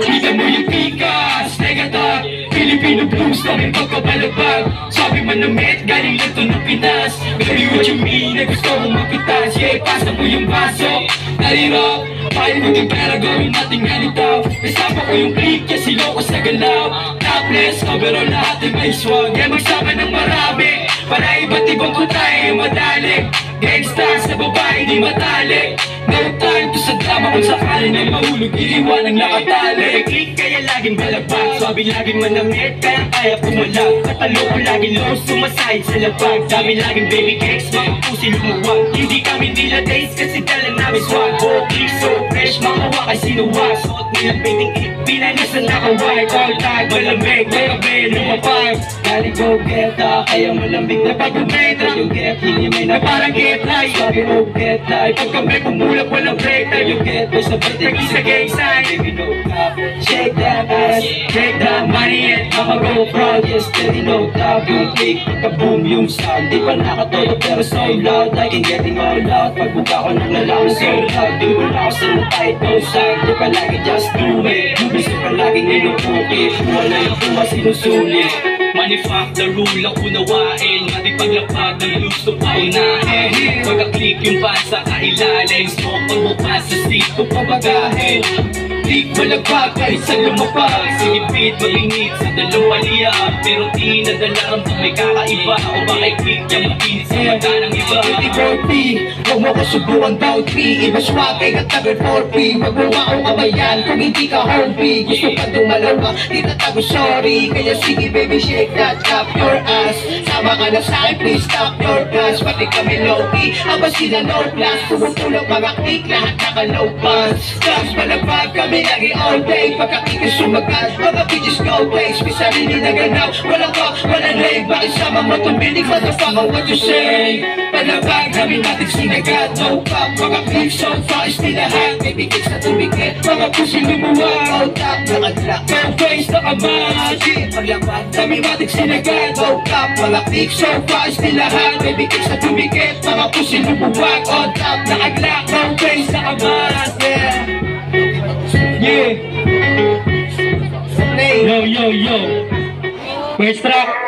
Kita mo yung tikas, negatak Filipino blues na may pagkabalabag Sabi man na met, galing lang to ng Pinas Baby what you mean, na gusto mong mapitas Yeah, pasa mo yung baso Narirap, kahit mo din pera gawin natin ganito Kasama ko yung click, kaya silo ko sa galaw Topless, overall lahat ay may swag Yeah, magsama ng marami Para iba't ibang kutay ay madali Gangsters na babae di matali No time to sa drama kung sakali na mahulog Iiwan ang nakatali Click kaya laging balabag Swabe laging manamit kaya kaya pumalag Katalo ko laging low sumasahid sa labag Dami laging baby cakes mga pusi lumuwag Hindi kami nila taste kasi dala namin swag Oh click so fresh mga wakay sinuwag Suot nilang painting click pinanisan nakawag All tag malamig magabi lumapag Galing go get kaya malamig na pag-umetra Yung get hindi may na parang get high Sabi mo get high pag kami pumulak walang break tayo get high sa batik sa gang sign Baby no cap shake that ass take that money and I'ma go proud yes steady no cap Yung click pagka-boom yung sound Di pa nakatodo pero so loud Like I'm getting all out pagbuka ko ng lalaman so loud Di wala ako sa tight no sound Di pa lagi just do it Gusto pa laging nilupuki Wala yung kuha sinusulit Money fuck the rule ang unawain Mati paglapag ng gusto paunahin Pagka-click yung bansa kailalim Smoke pagbukas sa seat kung pabagahin Click malagpag kahit sa lumapag Sinipid malingit sa dalawang paliyap Pero di nadalaram kung may kakaiba O bakit click yung mapinis sa mata ng iba Huwag mo ko subukan daw 3 Iba swag ay katagal 4P Huwag mo akong kabayan kung hindi ka homie Gusto pa dumalaw ka, di tatago sorry Kaya sige baby shake that, clap your ass Sama ka na sa'kin, please stop your gas Pati kami low-key, habang sila low class Tumutulog mga click, lahat naka-low pass Stars malabag kami lagi all day Pagkakikis sumagal, mga bitches go place May sarili na ganaw, walang ka, walang lay Bakit sama mo tuminig, motherfucker what you say Palabag namin natin sinagat, no pop Mga click so far, istilahan Baby kids na tumikit, mga pusi lumuwag All top, nakadlock, no face, nakamasi Paglabag namin natin sinagat, no pop Mga click so far, istilahan Baby kids na tumikit, mga pusi lumuwag All top, nakadlock, no face, nakamasi Yeah Yo, yo, yo First track